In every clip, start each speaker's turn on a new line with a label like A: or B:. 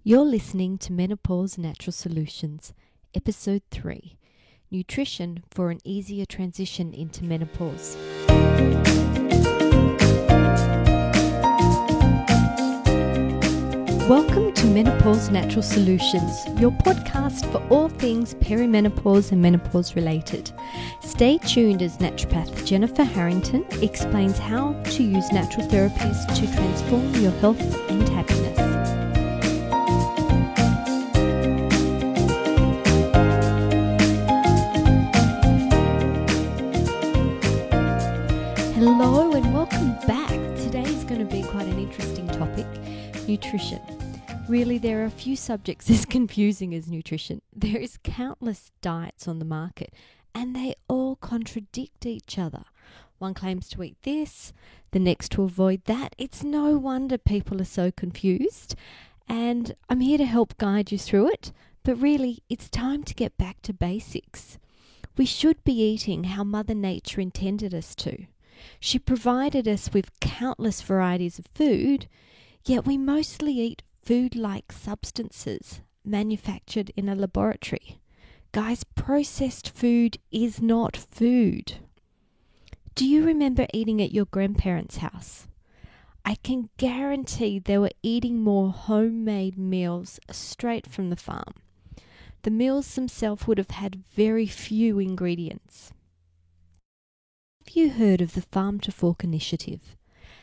A: You're listening to Menopause Natural Solutions, Episode 3, Nutrition for an Easier Transition into Menopause. Welcome to Menopause Natural Solutions, your podcast for all things perimenopause and menopause related. Stay tuned as naturopath Jennifer Harrington explains how to use natural therapies to transform your health and happiness. Hello and welcome back. Today is going to be quite an interesting topic, nutrition. Really, there are a few subjects as confusing as nutrition. There is countless diets on the market and they all contradict each other. One claims to eat this, the next to avoid that. It's no wonder people are so confused, and I'm here to help guide you through it, but really it's time to get back to basics. We should be eating how Mother Nature intended us to. She provided us with countless varieties of food, yet we mostly eat food-like substances manufactured in a laboratory. Guys, processed food is not food. Do you remember eating at your grandparents' house? I can guarantee they were eating more homemade meals straight from the farm. The meals themselves would have had very few ingredients. Have you heard of the Farm to Fork initiative?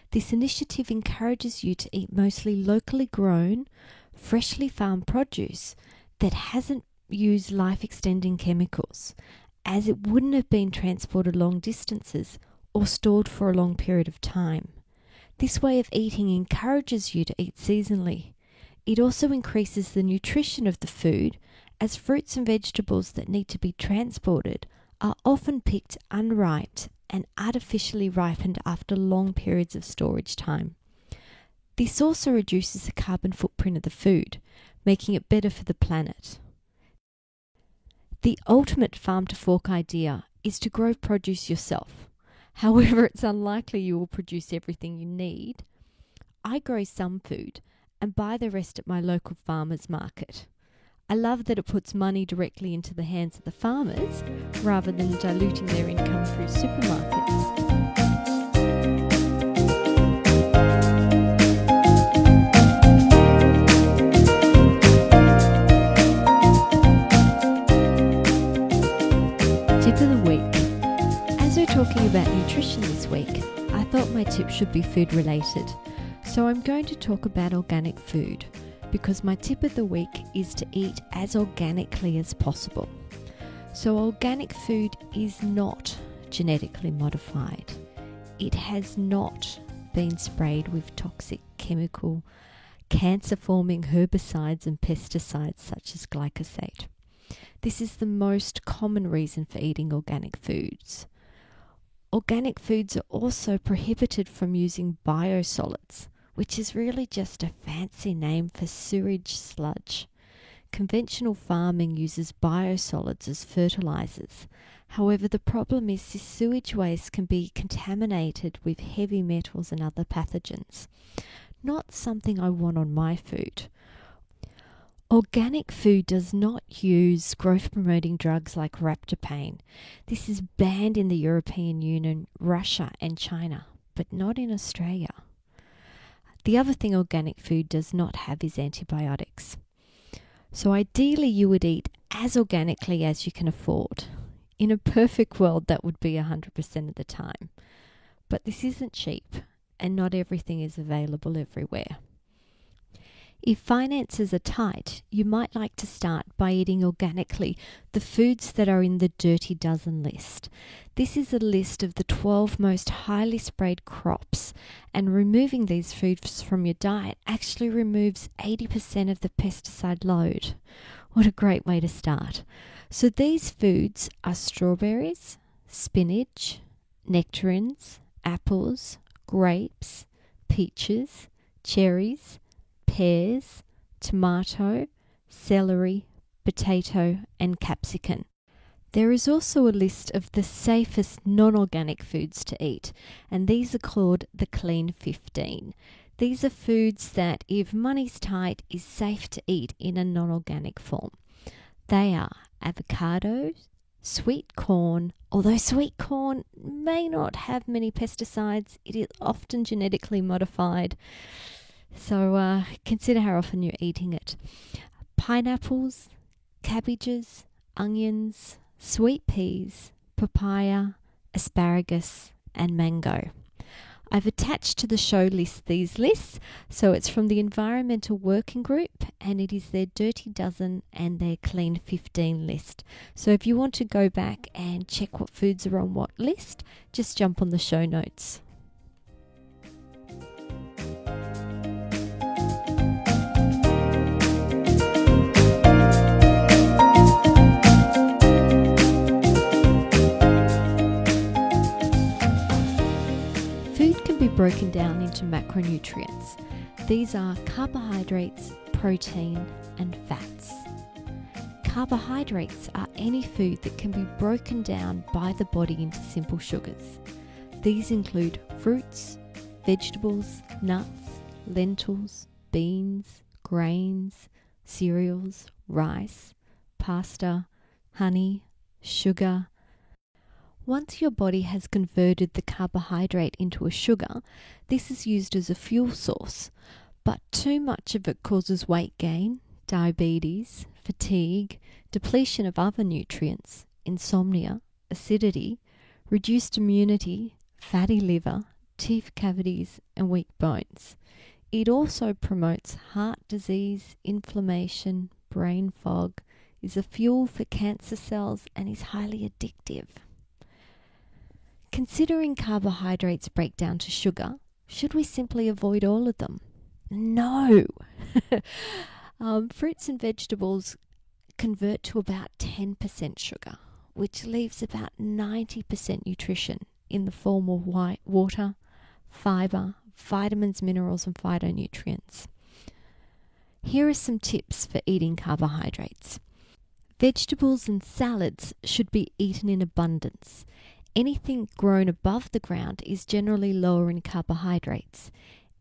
A: This initiative encourages you to eat mostly locally grown, freshly farmed produce that hasn't used life-extending chemicals, as it wouldn't have been transported long distances or stored for a long period of time. This way of eating encourages you to eat seasonally. It also increases the nutrition of the food, as fruits and vegetables that need to be transported are often picked unripe and artificially ripened after long periods of storage time. This also reduces the carbon footprint of the food, making it better for the planet. The ultimate farm to fork idea is to grow produce yourself. However, it's unlikely you will produce everything you need. I grow some food and buy the rest at my local farmers market. I love that it puts money directly into the hands of the farmers rather than diluting their income through supermarkets. Tip of the week. As we're talking about nutrition this week, I thought my tip should be food related. So I'm going to talk about organic food, because my tip of the week is to eat as organically as possible. So organic food is not genetically modified. It has not been sprayed with toxic chemical, cancer-forming herbicides and pesticides such as glyphosate. This is the most common reason for eating organic foods. Organic foods are also prohibited from using biosolids, which is really just a fancy name for sewage sludge. Conventional farming uses biosolids as fertilizers. However, the problem is this sewage waste can be contaminated with heavy metals and other pathogens. Not something I want on my food. Organic food does not use growth-promoting drugs like Raptopane. This is banned in the European Union, Russia and China, but not in Australia. The other thing organic food does not have is antibiotics. So ideally you would eat as organically as you can afford. In a perfect world that would be 100% of the time. But this isn't cheap and not everything is available everywhere. If finances are tight, you might like to start by eating organically the foods that are in the Dirty Dozen list. This is a list of the 12 most highly sprayed crops, and removing these foods from your diet actually removes 80% of the pesticide load. What a great way to start. So these foods are strawberries, spinach, nectarines, apples, grapes, peaches, cherries, pears, tomato, celery, potato and capsicum. There is also a list of the safest non-organic foods to eat, and these are called the Clean 15. These are foods that, if money's tight, is safe to eat in a non-organic form. They are avocados, sweet corn. Although sweet corn may not have many pesticides, it is often genetically modified. So consider how often you're eating it. Pineapples, cabbages, onions, sweet peas, papaya, asparagus, and mango. I've attached to the show list these lists, so it's from the Environmental Working Group, and it is their Dirty Dozen and their Clean 15 list. So if you want to go back and check what foods are on what list, just jump on the show notes. Food can be broken down into macronutrients. These are carbohydrates, protein, and fats. Carbohydrates are any food that can be broken down by the body into simple sugars. These include fruits, vegetables, nuts, lentils, beans, grains, cereals, rice, pasta, honey, sugar. Once your body has converted the carbohydrate into a sugar, this is used as a fuel source, but too much of it causes weight gain, diabetes, fatigue, depletion of other nutrients, insomnia, acidity, reduced immunity, fatty liver, teeth cavities, and weak bones. It also promotes heart disease, inflammation, brain fog, is a fuel for cancer cells, and is highly addictive. Considering carbohydrates break down to sugar, should we simply avoid all of them? No! Fruits and vegetables convert to about 10% sugar, which leaves about 90% nutrition in the form of water, fiber, vitamins, minerals, and phytonutrients. Here are some tips for eating carbohydrates. Vegetables and salads should be eaten in abundance. Anything grown above the ground is generally lower in carbohydrates.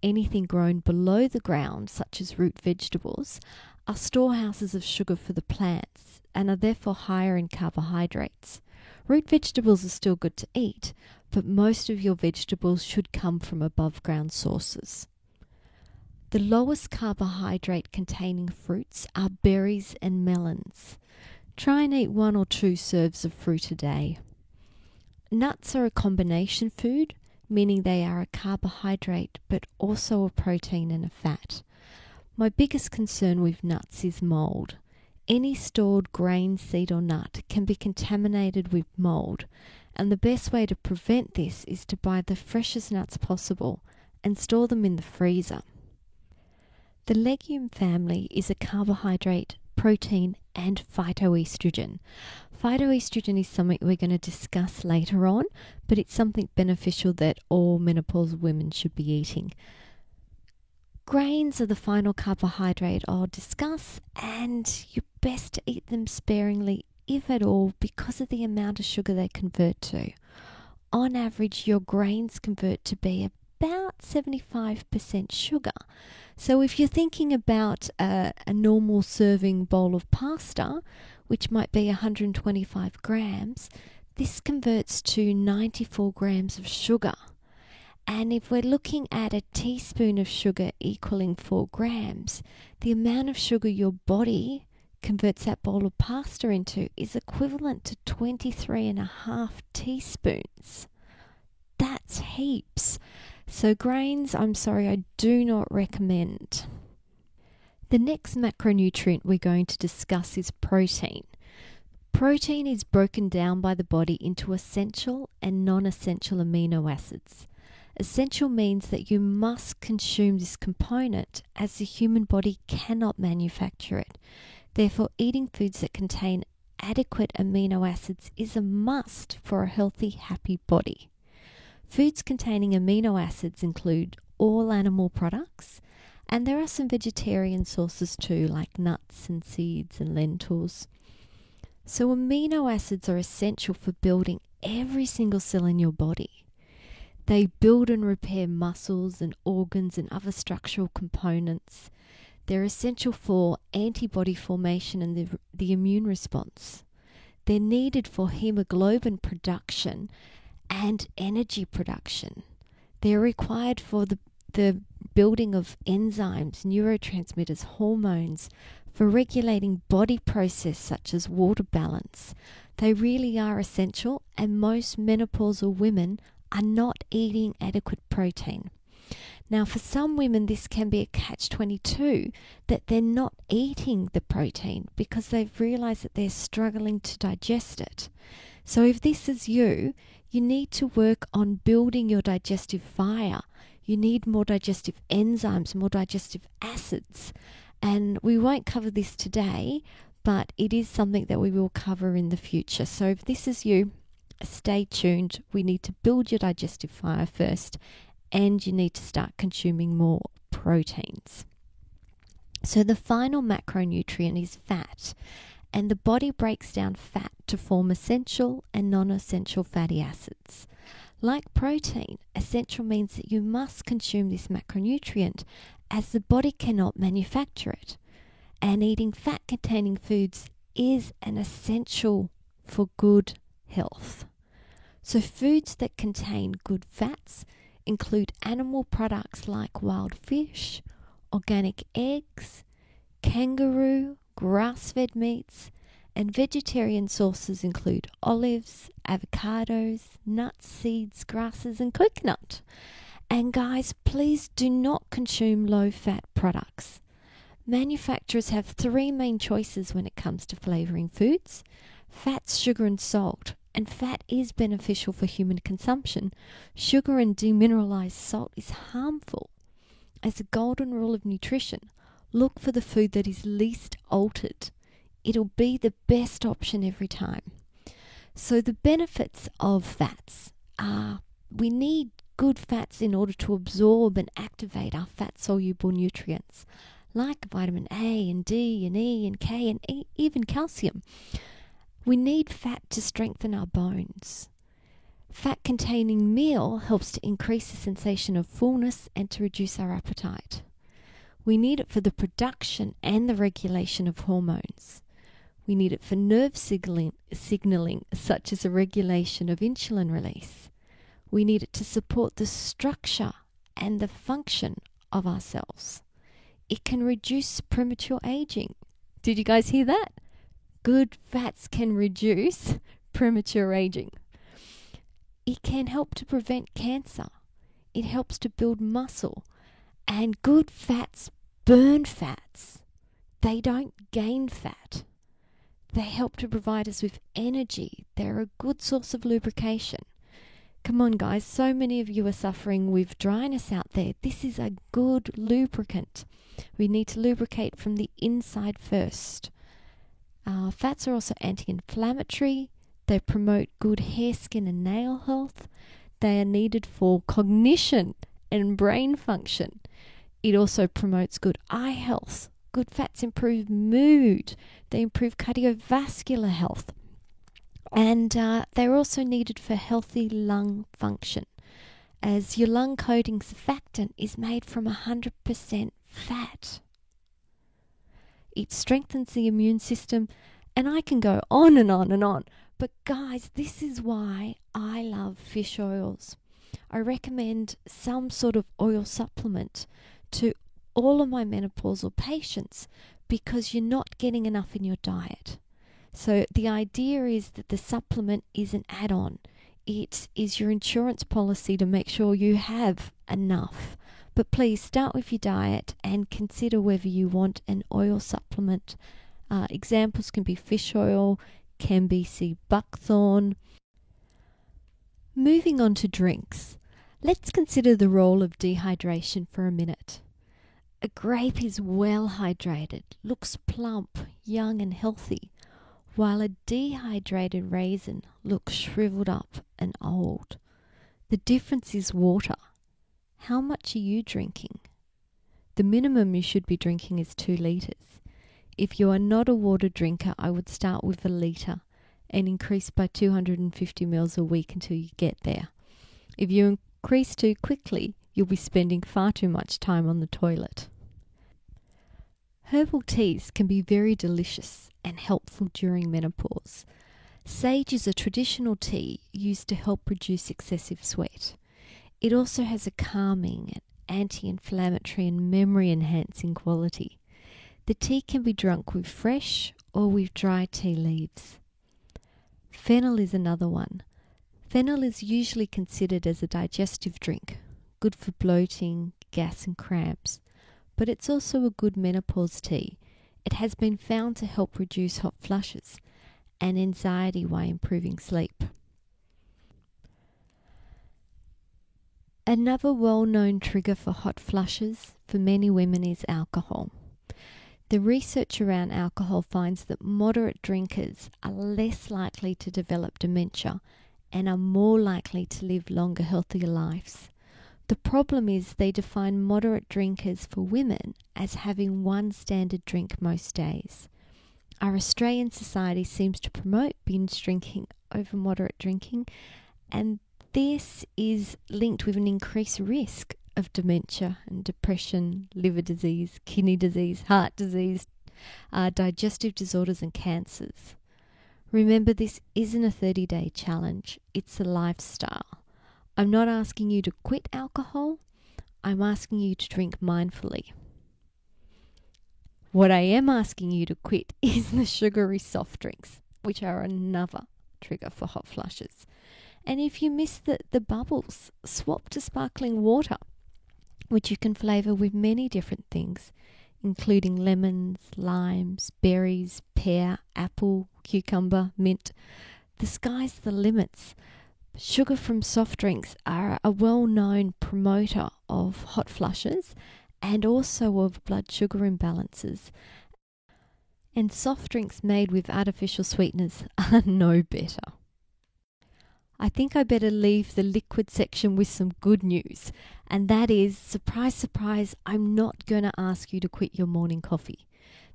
A: Anything grown below the ground, such as root vegetables, are storehouses of sugar for the plants and are therefore higher in carbohydrates. Root vegetables are still good to eat, but most of your vegetables should come from above ground sources. The lowest carbohydrate containing fruits are berries and melons. Try and eat 1 or 2 serves of fruit a day. Nuts are a combination food, meaning they are a carbohydrate but also a protein and a fat. My biggest concern with nuts is mold. Any stored grain, seed or nut can be contaminated with mold, and the best way to prevent this is to buy the freshest nuts possible and store them in the freezer. The legume family is a carbohydrate, protein, and phytoestrogen. Phytoestrogen is something we're going to discuss later on, but it's something beneficial that all menopausal women should be eating. Grains are the final carbohydrate I'll discuss, and you're best to eat them sparingly, if at all, because of the amount of sugar they convert to. On average, your grains convert to be about 75% sugar. So if you're thinking about a normal serving bowl of pasta, which might be 125 grams, this converts to 94 grams of sugar. And if we're looking at a teaspoon of sugar equaling 4 grams, the amount of sugar your body converts that bowl of pasta into is equivalent to 23.5 teaspoons. That's heaps. So grains, I'm sorry, I do not recommend. The next macronutrient we're going to discuss is protein. Protein is broken down by the body into essential and non-essential amino acids. Essential means that you must consume this component, as the human body cannot manufacture it. Therefore, eating foods that contain adequate amino acids is a must for a healthy, happy body. Foods containing amino acids include all animal products, and there are some vegetarian sources too, like nuts and seeds and lentils. So amino acids are essential for building every single cell in your body. They build and repair muscles and organs and other structural components. They're essential for antibody formation and the immune response. They're needed for hemoglobin production and energy production. They're required for the building of enzymes, neurotransmitters, hormones, for regulating body process such as water balance. They really are essential, and most menopausal women are not eating adequate protein. Now, for some women, this can be a catch-22, that they're not eating the protein because they've realized that they're struggling to digest it. So if this is you, you need to work on building your digestive fire. You need more digestive enzymes, more digestive acids. And we won't cover this today, but it is something that we will cover in the future. So if this is you, stay tuned. We need to build your digestive fire first, and you need to start consuming more proteins. So the final macronutrient is fat, and the body breaks down fat to form essential and non-essential fatty acids. Like protein, essential means that you must consume this macronutrient, as the body cannot manufacture it. And eating fat-containing foods is an essential for good health. So foods that contain good fats include animal products like wild fish, organic eggs, kangaroo, grass-fed meats, and vegetarian sources include olives, avocados, nuts, seeds, grasses, and coconut. And guys, please do not consume low-fat products. Manufacturers have 3 main choices when it comes to flavoring foods: fats, sugar, and salt. And fat is beneficial for human consumption. Sugar and demineralized salt is harmful. As a golden rule of nutrition, look for the food that is least altered. It'll be the best option every time. So the benefits of fats are, we need good fats in order to absorb and activate our fat-soluble nutrients, like vitamin A and D and E and K and even calcium. We need fat to strengthen our bones. Fat-containing meal helps to increase the sensation of fullness and to reduce our appetite. We need it for the production and the regulation of hormones. We need it for nerve signaling, such as a regulation of insulin release. We need it to support the structure and the function of our cells. It can reduce premature aging. Did you guys hear that? Good fats can reduce premature aging. It can help to prevent cancer. It helps to build muscle. And good fats burn fats. They don't gain fat. They help to provide us with energy. They're a good source of lubrication. Come on, guys. So many of you are suffering with dryness out there. This is a good lubricant. We need to lubricate from the inside first. Fats are also anti-inflammatory. They promote good hair, skin, and nail health. They are needed for cognition and brain function. It also promotes good eye health. Good fats improve mood. They improve cardiovascular health. And they're also needed for healthy lung function, as your lung coating surfactant is made from 100% fat. It strengthens the immune system, and I can go on and on and on. But guys, this is why I love fish oils. I recommend some sort of oil supplement to all of my menopausal patients because you're not getting enough in your diet. So the idea is that the supplement is an add-on. It is your insurance policy to make sure you have enough. But please start with your diet and consider whether you want an oil supplement. Examples can be fish oil, can be sea buckthorn. Moving on to drinks, let's consider the role of dehydration for a minute. A grape is well hydrated, looks plump, young and healthy, while a dehydrated raisin looks shriveled up and old. The difference is water. How much are you drinking? The minimum you should be drinking is 2 litres. If you are not a water drinker, I would start with 1 litre and increase by 250 ml a week until you get there. If you decrease too quickly, you'll be spending far too much time on the toilet. Herbal teas can be very delicious and helpful during menopause. Sage is a traditional tea used to help reduce excessive sweat. It also has a calming and anti-inflammatory and memory-enhancing quality. The tea can be drunk with fresh or with dry tea leaves. Fennel is another one. Fennel is usually considered as a digestive drink, good for bloating, gas and cramps, but it's also a good menopause tea. It has been found to help reduce hot flushes and anxiety while improving sleep. Another well-known trigger for hot flushes for many women is alcohol. The research around alcohol finds that moderate drinkers are less likely to develop dementia and are more likely to live longer, healthier lives. The problem is they define moderate drinkers for women as having one standard drink most days. Our Australian society seems to promote binge drinking over moderate drinking, and this is linked with an increased risk of dementia and depression, liver disease, kidney disease, heart disease, digestive disorders and cancers. Remember, this isn't a 30-day challenge, it's a lifestyle. I'm not asking you to quit alcohol, I'm asking you to drink mindfully. What I am asking you to quit is the sugary soft drinks, which are another trigger for hot flushes. And if you miss the bubbles, swap to sparkling water, which you can flavour with many different things, including lemons, limes, berries, pear, apple, cucumber, mint. The sky's the limits. Sugar from soft drinks are a well-known promoter of hot flushes and also of blood sugar imbalances. And soft drinks made with artificial sweeteners are no better. I think I better leave the liquid section with some good news, and that is, surprise, surprise, I'm not going to ask you to quit your morning coffee.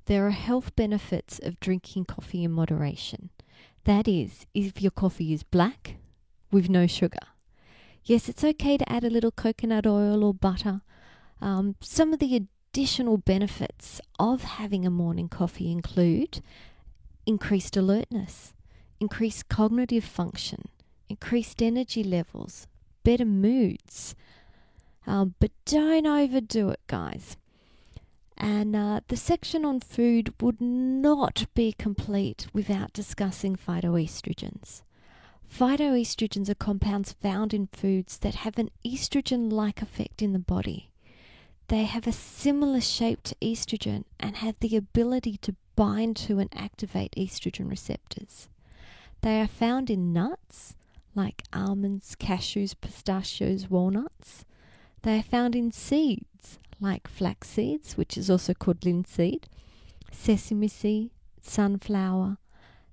A: There are health benefits of drinking coffee in moderation. That is, if your coffee is black with no sugar. Yes, it's okay to add a little coconut oil or butter. Some of the additional benefits of having a morning coffee include increased alertness, increased cognitive function, increased energy levels, better moods. But don't overdo it, guys. And the section on food would not be complete without discussing phytoestrogens. Phytoestrogens are compounds found in foods that have an estrogen-like effect in the body. They have a similar shape to estrogen and have the ability to bind to and activate estrogen receptors. They are found in nuts, like almonds, cashews, pistachios, walnuts. They are found in seeds, like flax seeds, which is also called linseed, sesame seed, sunflower.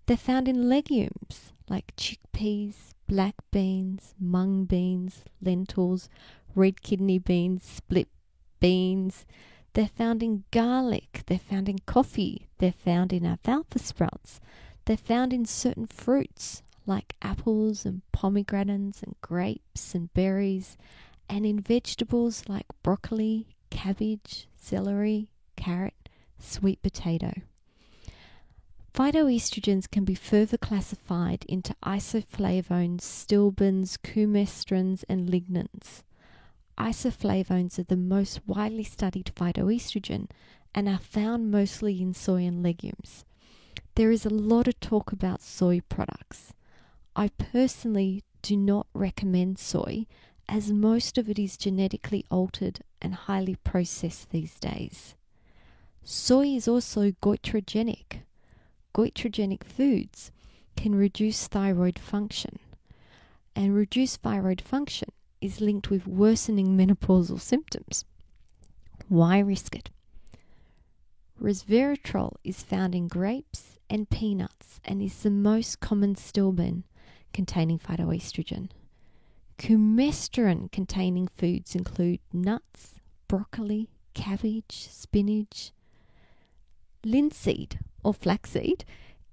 A: They're found in legumes, like chickpeas, black beans, mung beans, lentils, red kidney beans, split beans. They're found in garlic. They're found in coffee. They're found in alfalfa sprouts. They're found in certain fruits, like apples and pomegranates and grapes and berries, and in vegetables like broccoli, cabbage, celery, carrot, sweet potato. Phytoestrogens can be further classified into isoflavones, stilbenes, coumestrins, and lignans. Isoflavones are the most widely studied phytoestrogen and are found mostly in soy and legumes. There is a lot of talk about soy products. I personally do not recommend soy, as most of it is genetically altered and highly processed these days. Soy is also goitrogenic. Goitrogenic foods can reduce thyroid function, and reduced thyroid function is linked with worsening menopausal symptoms. Why risk it? Resveratrol is found in grapes and peanuts and is the most common stilbene containing phytoestrogen. Coumestrine containing foods include nuts, broccoli, cabbage, spinach. Linseed or flaxseed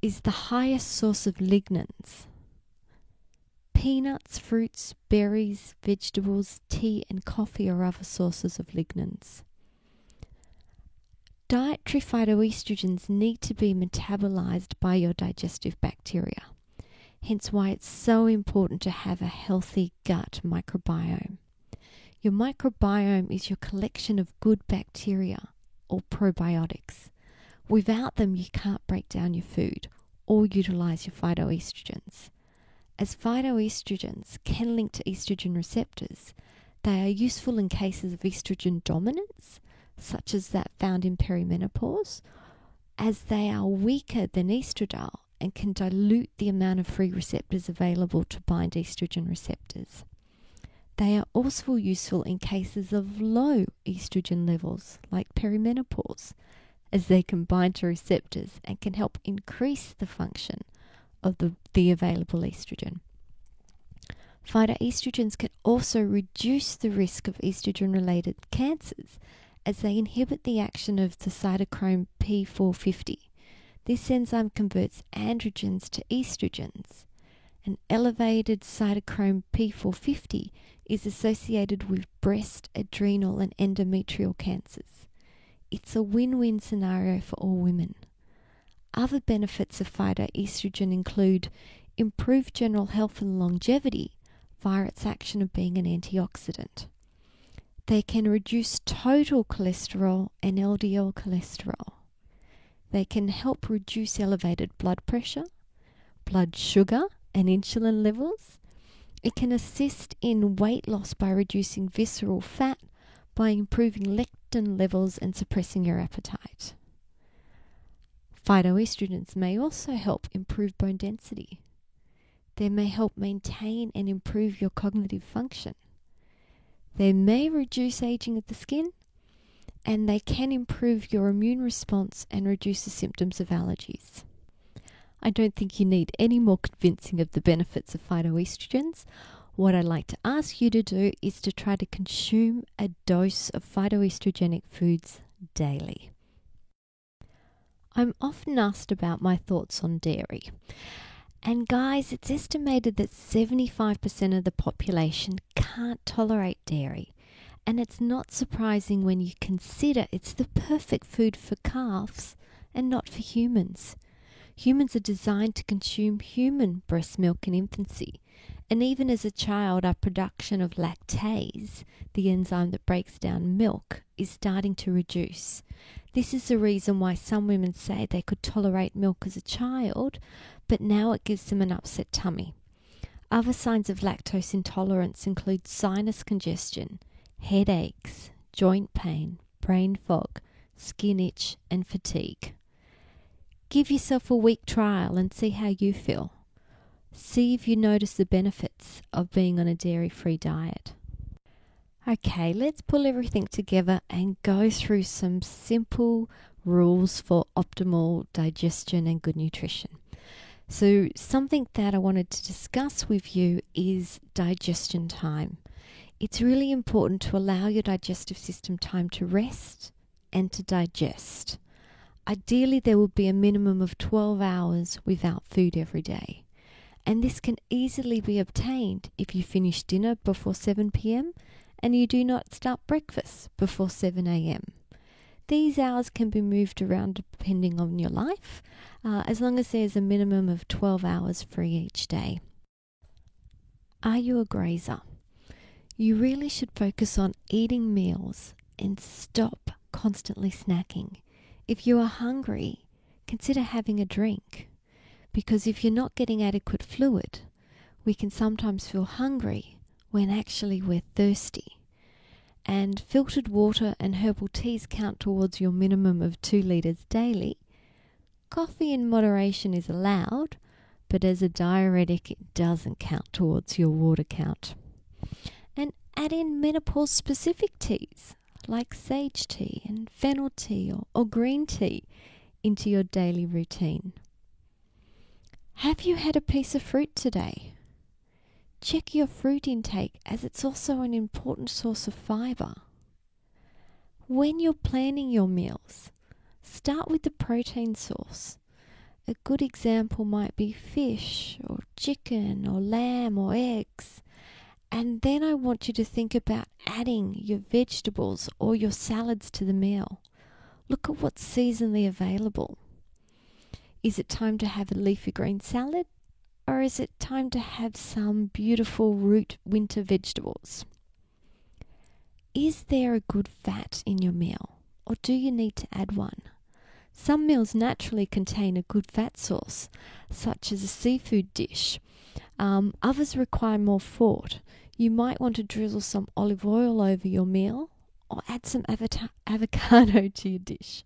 A: is the highest source of lignans. Peanuts, fruits, berries, vegetables, tea and coffee are other sources of lignans. Dietary phytoestrogens need to be metabolized by your digestive bacteria, hence why it's so important to have a healthy gut microbiome. Your microbiome is your collection of good bacteria, or probiotics. Without them, you can't break down your food or utilize your phytoestrogens. As phytoestrogens can link to estrogen receptors, they are useful in cases of estrogen dominance, such as that found in perimenopause, as they are weaker than estradiol and can dilute the amount of free receptors available to bind estrogen receptors. They are also useful in cases of low estrogen levels, like perimenopause, as they can bind to receptors and can help increase the function of the available estrogen. Phytoestrogens can also reduce the risk of estrogen-related cancers, as they inhibit the action of the cytochrome P450. This enzyme converts androgens to estrogens. An elevated cytochrome P450 is associated with breast, adrenal and endometrial cancers. It's a win-win scenario for all women. Other benefits of phytoestrogen include improved general health and longevity via its action of being an antioxidant. They can reduce total cholesterol and LDL cholesterol. They can help reduce elevated blood pressure, blood sugar and insulin levels. It can assist in weight loss by reducing visceral fat, by improving leptin levels and suppressing your appetite. Phytoestrogens may also help improve bone density. They may help maintain and improve your cognitive function. They may reduce aging of the skin, and they can improve your immune response and reduce the symptoms of allergies. I don't think you need any more convincing of the benefits of phytoestrogens. What I'd like to ask you to do is to try to consume a dose of phytoestrogenic foods daily. I'm often asked about my thoughts on dairy. And guys, it's estimated that 75% of the population can't tolerate dairy. And it's not surprising when you consider it's the perfect food for calves and not for humans. Humans are designed to consume human breast milk in infancy. And even as a child, our production of lactase, the enzyme that breaks down milk, is starting to reduce. This is the reason why some women say they could tolerate milk as a child, but now it gives them an upset tummy. Other signs of lactose intolerance include sinus congestion, headaches, joint pain, brain fog, skin itch, and fatigue. Give yourself a week trial and see how you feel. See if you notice the benefits of being on a dairy-free diet. Okay, let's pull everything together and go through some simple rules for optimal digestion and good nutrition. So something that I wanted to discuss with you is digestion time. It's really important to allow your digestive system time to rest and to digest. Ideally, there will be a minimum of 12 hours without food every day. And this can easily be obtained if you finish dinner before 7 p.m. and you do not start breakfast before 7 a.m. These hours can be moved around depending on your life, as long as there's a minimum of 12 hours free each day. Are you a grazer? You really should focus on eating meals and stop constantly snacking. If you are hungry, consider having a drink, because if you're not getting adequate fluid, we can sometimes feel hungry when actually we're thirsty. And filtered water and herbal teas count towards your minimum of 2 litres daily. Coffee in moderation is allowed, but as a diuretic, it doesn't count towards your water count. And add in menopause-specific teas, like sage tea and fennel tea or green tea, into your daily routine. Have you had a piece of fruit today? Check your fruit intake, as it's also an important source of fibre. When you're planning your meals, start with the protein source. A good example might be fish or chicken or lamb or eggs. And then I want you to think about adding your vegetables or your salads to the meal. Look at what's seasonally available. Is it time to have a leafy green salad? Or is it time to have some beautiful root winter vegetables? Is there a good fat in your meal, or do you need to add one? Some meals naturally contain a good fat source, such as a seafood dish. Others require more thought. You might want to drizzle some olive oil over your meal, or add some avocado to your dish.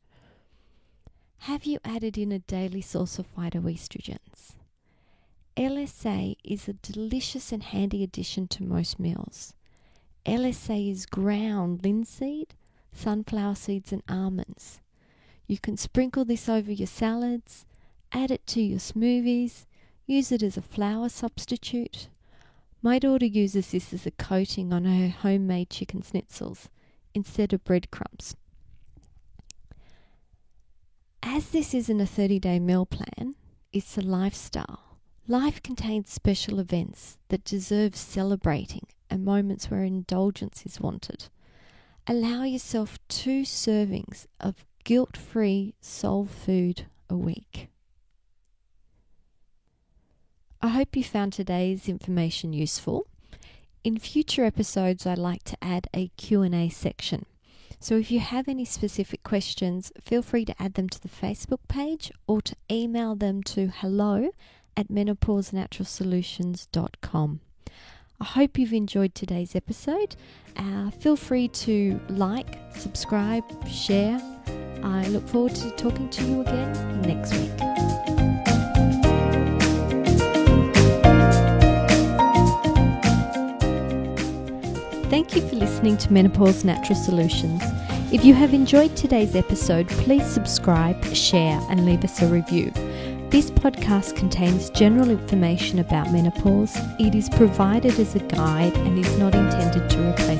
A: Have you added in a daily source of phytoestrogens? LSA is a delicious and handy addition to most meals. LSA is ground linseed, sunflower seeds and almonds. You can sprinkle this over your salads, add it to your smoothies, use it as a flour substitute. My daughter uses this as a coating on her homemade chicken schnitzels instead of breadcrumbs. As this isn't a 30-day meal plan, it's a lifestyle. Life contains special events that deserve celebrating and moments where indulgence is wanted. Allow yourself 2 servings of guilt-free soul food a week. I hope you found today's information useful. In future episodes, I'd like to add a Q&A section. So if you have any specific questions, feel free to add them to the Facebook page or to email them to hello@menopausenaturalsolutions.com. I hope you've enjoyed today's episode. Feel free to like, subscribe, share. I look forward to talking to you again next week. Thank you for listening to Menopause Natural Solutions. If you have enjoyed today's episode, please subscribe, share, and leave us a review. This podcast contains general information about menopause. It is provided as a guide and is not intended to replace